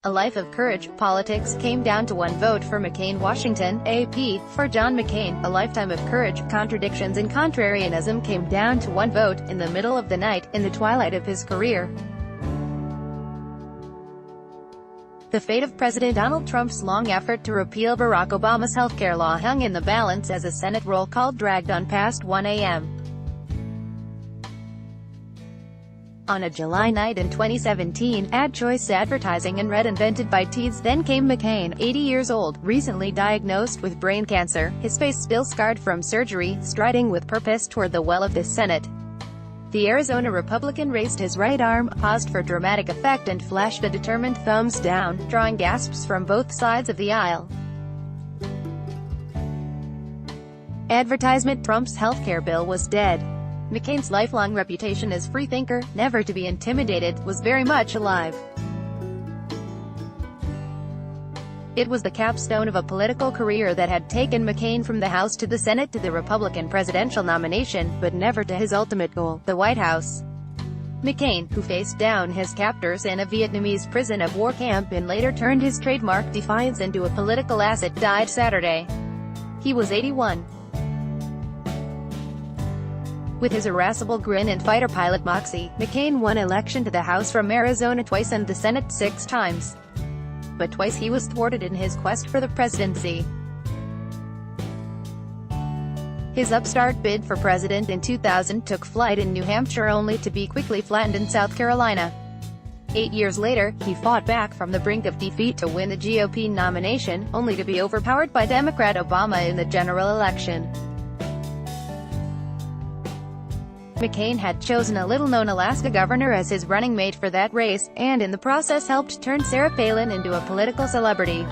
A life of courage. Politics came down to one vote for McCain. Washington, AP. For John McCain, a lifetime of courage, contradictions and contrarianism came down to one vote, in the middle of the night, in the twilight of his career. The fate of President Donald Trump's long effort to repeal Barack Obama's healthcare law hung in the balance as a Senate roll call dragged on past 1 a.m. On a July night in 2017, ad choice advertising and red invented by Teeds. Then came McCain, 80 years old, recently diagnosed with brain cancer, his face still scarred from surgery, striding with purpose toward the well of the Senate. The Arizona Republican raised his right arm, paused for dramatic effect and flashed a determined thumbs down, drawing gasps from both sides of the aisle. Advertisement: Trump's healthcare bill was dead. McCain's lifelong reputation as freethinker, never to be intimidated, was very much alive. It was the capstone of a political career that had taken McCain from the House to the Senate to the Republican presidential nomination, but never to his ultimate goal, the White House. McCain, who faced down his captors in a Vietnamese prison of war camp and later turned his trademark defiance into a political asset, died Saturday. He was 81. With his irascible grin and fighter pilot moxie, McCain won election to the House from Arizona twice and the Senate 6 times. But twice he was thwarted in his quest for the presidency. His upstart bid for president in 2000 took flight in New Hampshire only to be quickly flattened in South Carolina. 8 years later, he fought back from the brink of defeat to win the GOP nomination, only to be overpowered by Democrat Obama in the general election. McCain had chosen a little-known Alaska governor as his running mate for that race, and in the process helped turn Sarah Palin into a political celebrity.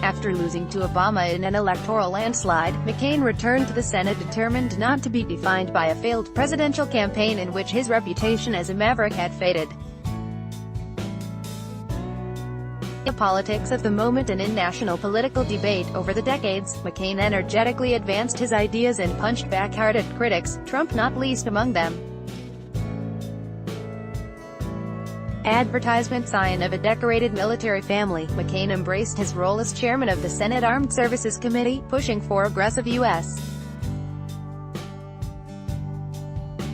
After losing to Obama in an electoral landslide, McCain returned to the Senate determined not to be defined by a failed presidential campaign in which his reputation as a maverick had faded. In the politics of the moment and in national political debate over the decades, McCain energetically advanced his ideas and punched back hard at critics, Trump not least among them. Advertisement: sign of a decorated military family, McCain embraced his role as chairman of the Senate Armed Services Committee, pushing for aggressive U.S.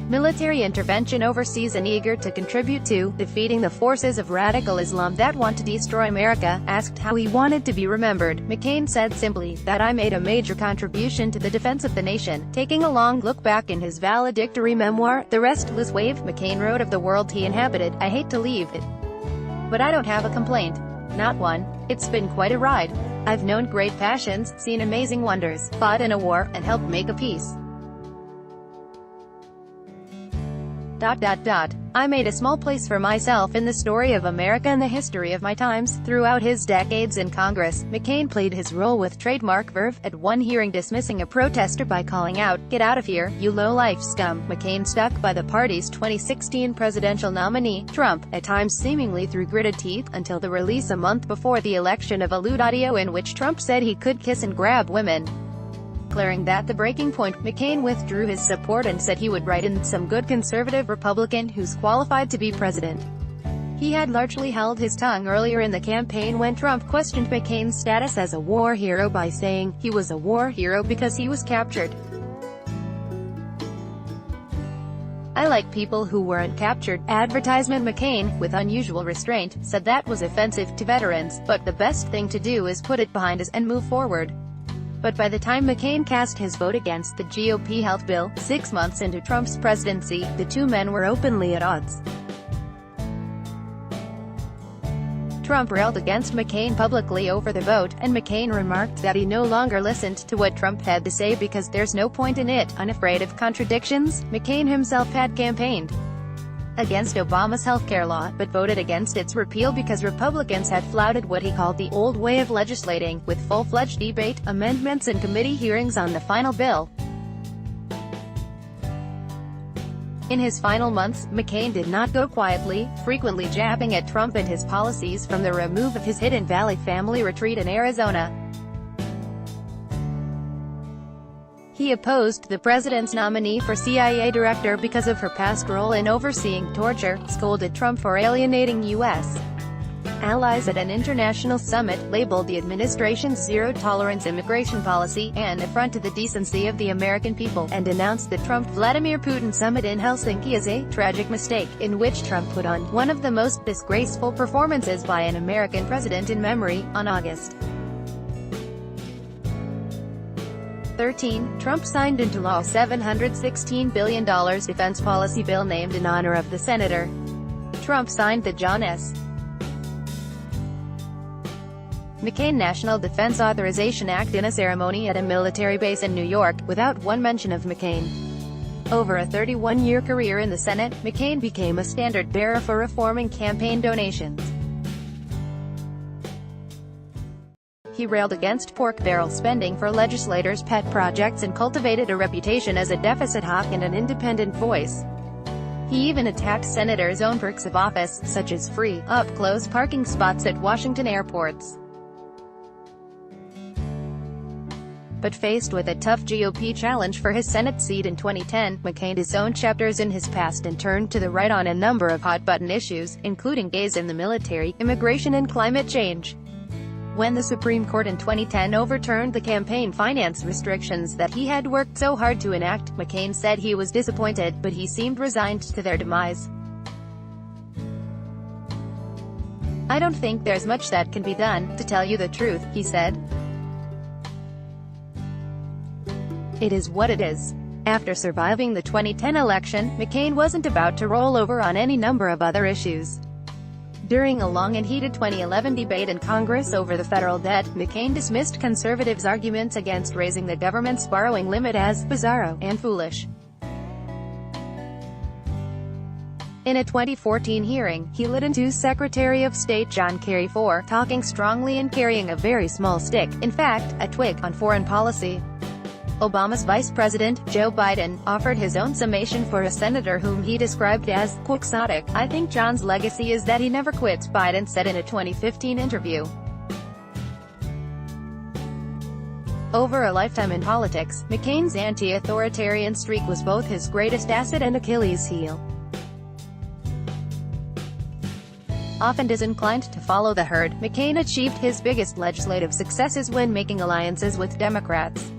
military intervention overseas and eager to contribute to defeating the forces of radical Islam that want to destroy America. Asked how he wanted to be remembered, McCain said simply, that I made a major contribution to the defense of the nation. Taking a long look back in his valedictory memoir, The Restless Wave, McCain wrote of the world he inhabited, I hate to leave it, but I don't have a complaint. Not one. It's been quite a ride. I've known great passions, seen amazing wonders, fought in a war, and helped make a peace. I made a small place for myself in the story of America and the history of my times. Throughout his decades in Congress, McCain played his role with trademark verve, at one hearing dismissing a protester by calling out, "Get out of here, you low-life scum." McCain stuck by the party's 2016 presidential nominee, Trump, at times seemingly through gritted teeth, until the release a month before the election of a lewd audio in which Trump said he could kiss and grab women. Declaring that the breaking point, McCain withdrew his support and said he would write in some good conservative Republican who's qualified to be president. He had largely held his tongue earlier in the campaign when Trump questioned McCain's status as a war hero by saying, he was a war hero because he was captured. I like people who weren't captured. Advertisement: McCain, with unusual restraint, said that was offensive to veterans, but the best thing to do is put it behind us and move forward. But by the time McCain cast his vote against the GOP health bill, 6 months into Trump's presidency, the two men were openly at odds. Trump railed against McCain publicly over the vote, and McCain remarked that he no longer listened to what Trump had to say because there's no point in it. Unafraid of contradictions, McCain himself had campaigned against Obama's healthcare law, but voted against its repeal because Republicans had flouted what he called the old way of legislating, with full-fledged debate, amendments and committee hearings on the final bill. In his final months, McCain did not go quietly, frequently jabbing at Trump and his policies, from the remove of his Hidden Valley family retreat in Arizona. He opposed the president's nominee for CIA director because of her past role in overseeing torture, scolded Trump for alienating U.S. Allies at an international summit labeled the administration's zero-tolerance immigration policy an affront to the decency of the American people, and announced the Trump-Vladimir Putin summit in Helsinki as a tragic mistake, in which Trump put on one of the most disgraceful performances by an American president in memory. On August 13, Trump signed into law a $716 billion defense policy bill named in honor of the senator. Trump signed the John S. McCain National Defense Authorization Act in a ceremony at a military base in New York, without one mention of McCain. Over a 31-year career in the Senate, McCain became a standard-bearer for reforming campaign donations. He railed against pork barrel spending for legislators' pet projects and cultivated a reputation as a deficit hawk and an independent voice. He even attacked senators' own perks of office, such as free, up-close parking spots at Washington airports. But faced with a tough GOP challenge for his Senate seat in 2010, McCain disowned chapters in his past and turned to the right on a number of hot-button issues, including gays in the military, immigration and climate change. When the Supreme Court in 2010 overturned the campaign finance restrictions that he had worked so hard to enact, McCain said he was disappointed, but he seemed resigned to their demise. "I don't think there's much that can be done, to tell you the truth," he said. "It is what it is." After surviving the 2010 election, McCain wasn't about to roll over on any number of other issues. During a long and heated 2011 debate in Congress over the federal debt, McCain dismissed conservatives' arguments against raising the government's borrowing limit as bizarro and foolish. In a 2014 hearing, he lit into Secretary of State John Kerry for talking strongly and carrying a very small stick, in fact, a twig, on foreign policy. Obama's Vice President, Joe Biden, offered his own summation for a senator whom he described as quixotic. "I think John's legacy is that he never quits," Biden said in a 2015 interview. Over a lifetime in politics, McCain's anti-authoritarian streak was both his greatest asset and Achilles' heel. Often disinclined to follow the herd, McCain achieved his biggest legislative successes when making alliances with Democrats.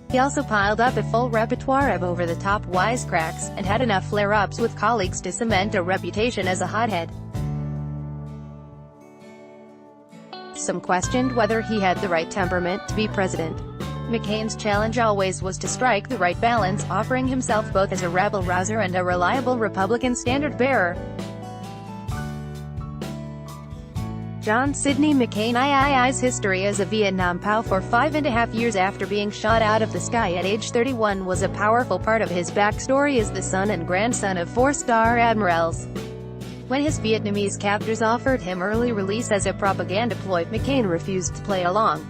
He also piled up a full repertoire of over-the-top wisecracks, and had enough flare-ups with colleagues to cement a reputation as a hothead. Some questioned whether he had the right temperament to be president. McCain's challenge always was to strike the right balance, offering himself both as a rabble-rouser and a reliable Republican standard-bearer. John Sidney McCain III's history as a Vietnam POW for 5.5 years after being shot out of the sky at age 31 was a powerful part of his backstory as the son and grandson of 4-star admirals. When his Vietnamese captors offered him early release as a propaganda ploy, McCain refused to play along.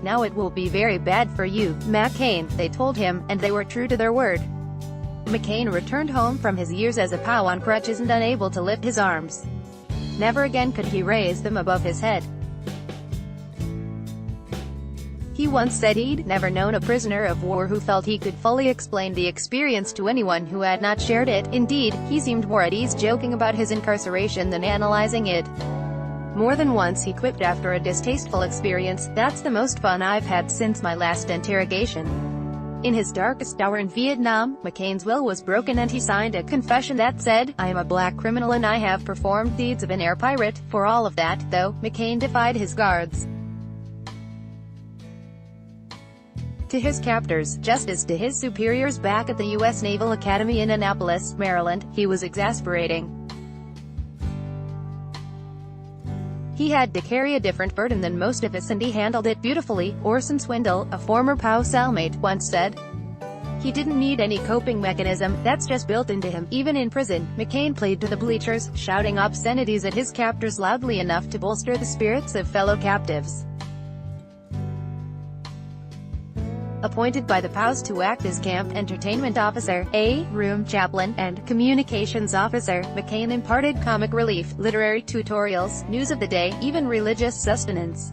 "Now it will be very bad for you, McCain," they told him, and they were true to their word. McCain returned home from his years as a POW on crutches and unable to lift his arms. Never again could he raise them above his head. He once said he'd never known a prisoner of war who felt he could fully explain the experience to anyone who had not shared it. Indeed, he seemed more at ease joking about his incarceration than analyzing it. More than once he quipped after a distasteful experience, "That's the most fun I've had since my last interrogation." In his darkest hour in Vietnam, McCain's will was broken and he signed a confession that said, "I am a black criminal and I have performed deeds of an air pirate." For all of that, though, McCain defied his guards. To his captors, just as to his superiors back at the U.S. Naval Academy in Annapolis, Maryland, he was exasperating. He had to carry a different burden than most of us and he handled it beautifully, Orson Swindle, a former POW cellmate, once said. He didn't need any coping mechanism, that's just built into him. Even in prison, McCain played to the bleachers, shouting obscenities at his captors loudly enough to bolster the spirits of fellow captives. Appointed by the POWs to act as camp entertainment officer, room chaplain, and communications officer, McCain imparted comic relief, literary tutorials, news of the day, even religious sustenance.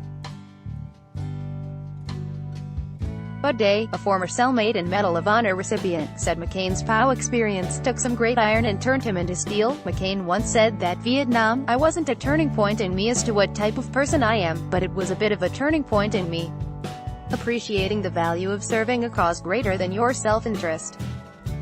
Bud Day, a former cellmate and Medal of Honor recipient, said McCain's POW experience took some great iron and turned him into steel. McCain once said that Vietnam, I wasn't a turning point in me as to what type of person I am, but it was a bit of a turning point in me appreciating the value of serving a cause greater than your self-interest.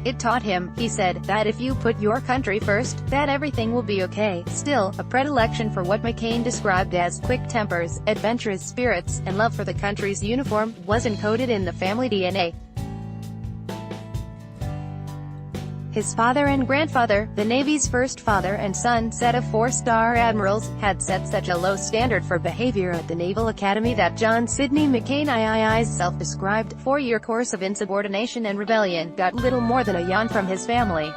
It taught him, he said, that if you put your country first, that everything will be okay. Still, a predilection for what McCain described as quick tempers, adventurous spirits, and love for the country's uniform, was encoded in the family DNA. His father and grandfather, the Navy's first father and son set of four-star admirals, had set such a low standard for behavior at the Naval Academy that John Sidney McCain III's self-described four-year course of insubordination and rebellion got little more than a yawn from his family.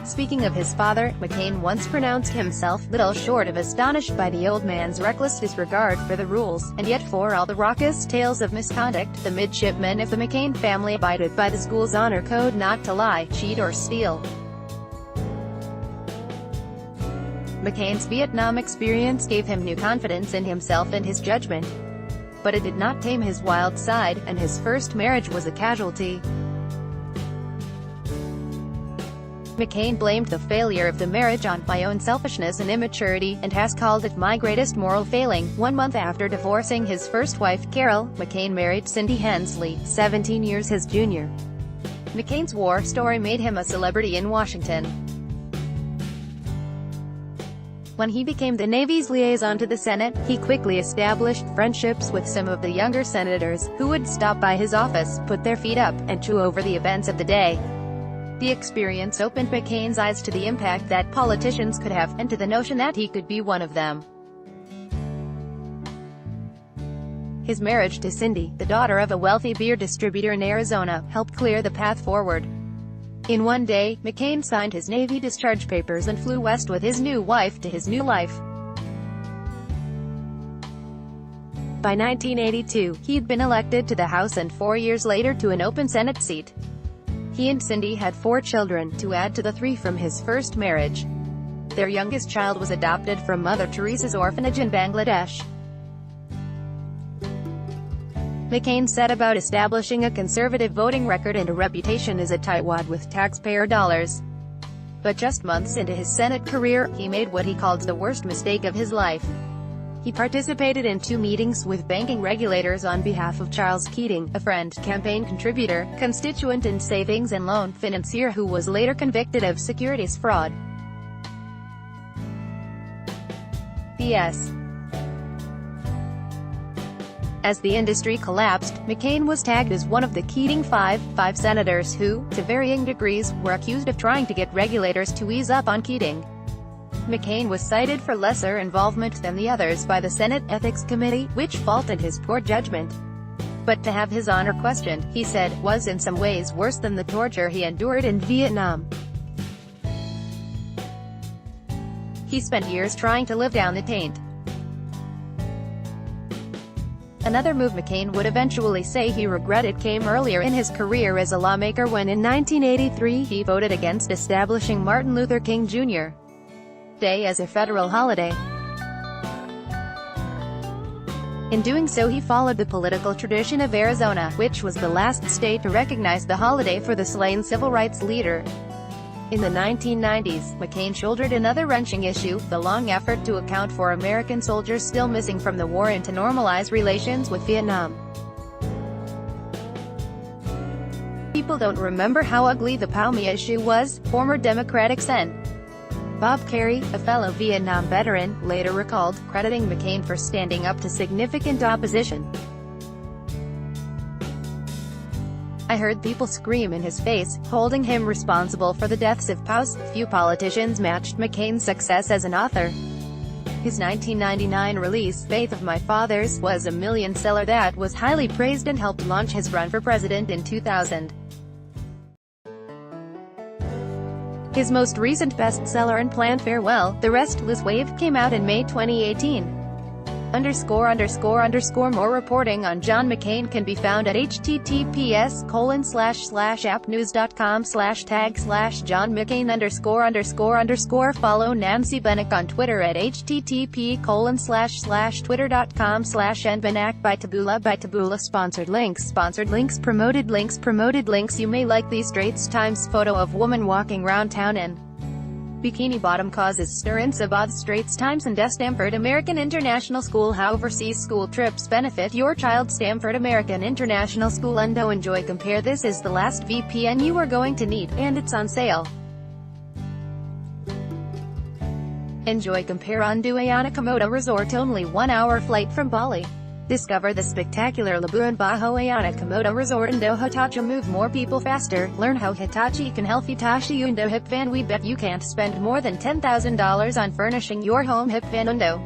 Speaking of his father, McCain once pronounced himself little short of astonished by the old man's reckless disregard for the rules, and yet for all the raucous tales of misconduct, the midshipmen of the McCain family abided by the school's honor code not to lie, cheat or steal. McCain's Vietnam experience gave him new confidence in himself and his judgment. But it did not tame his wild side, and his first marriage was a casualty. McCain blamed the failure of the marriage on my own selfishness and immaturity, and has called it my greatest moral failing. 1 month after divorcing his first wife, Carol, McCain married Cindy Hensley, 17 years his junior. McCain's war story made him a celebrity in Washington. When he became the Navy's liaison to the Senate, he quickly established friendships with some of the younger senators, who would stop by his office, put their feet up, and chew over the events of the day. The experience opened McCain's eyes to the impact that politicians could have, and to the notion that he could be one of them. His marriage to Cindy, the daughter of a wealthy beer distributor in Arizona, helped clear the path forward. In one day, McCain signed his Navy discharge papers and flew west with his new wife to his new life. By 1982, he'd been elected to the House and 4 years later to an open Senate seat. He and Cindy had 4 children, to add to the 3 from his first marriage. Their youngest child was adopted from Mother Teresa's orphanage in Bangladesh. McCain set about establishing a conservative voting record and a reputation as a tightwad with taxpayer dollars. But just months into his Senate career, he made what he called the worst mistake of his life. He participated in 2 meetings with banking regulators on behalf of Charles Keating, a friend, campaign contributor, constituent and savings and loan financier who was later convicted of securities fraud. P.S. As the industry collapsed, McCain was tagged as one of the Keating five senators who, to varying degrees, were accused of trying to get regulators to ease up on Keating. McCain was cited for lesser involvement than the others by the Senate Ethics Committee, which faulted his poor judgment. But to have his honor questioned, he said, was in some ways worse than the torture he endured in Vietnam. He spent years trying to live down the taint. Another move McCain would eventually say he regretted came earlier in his career as a lawmaker when in 1983 he voted against establishing Martin Luther King Jr. Day as a federal holiday. In doing so he followed the political tradition of Arizona, which was the last state to recognize the holiday for the slain civil rights leader. In the 1990s, McCain shouldered another wrenching issue, the long effort to account for American soldiers still missing from the war and to normalize relations with Vietnam. People don't remember how ugly the POW-me issue was, former Democratic Sen. Bob Kerrey, a fellow Vietnam veteran, later recalled, crediting McCain for standing up to significant opposition. I heard people scream in his face, holding him responsible for the deaths of POWs. Few politicians matched McCain's success as an author. His 1999 release, Faith of My Fathers, was a million-seller that was highly praised and helped launch his run for president in 2000. His most recent bestseller, Unplanned Farewell, The Restless Wave, came out in May 2018. More reporting on John McCain can be found at https://appnews.com/tag/John McCain___. Follow Nancy Benek on Twitter at http://twitter.com/nbenak. By Taboola. Sponsored links. Promoted links. You may like the Straits Times photo of woman walking round town in bikini bottom causes stir in Sabah. Straits Times and Stamford American International School. How overseas school trips benefit your child. Stamford American International School. Undo. Enjoy. Compare. This is the last VPN you are going to need, and it's on sale. Enjoy. Compare. Undo. Ayana Komodo Resort. Only 1 hour flight from Bali. Discover the spectacular Labuan Bajo Ayana Komodo Resort. Indo Hitachi. Move more people faster. Learn how Hitachi can help. Hitachi Undo Hip Van. We bet you can't spend more than $10,000 on furnishing your home. Hip Van Undo.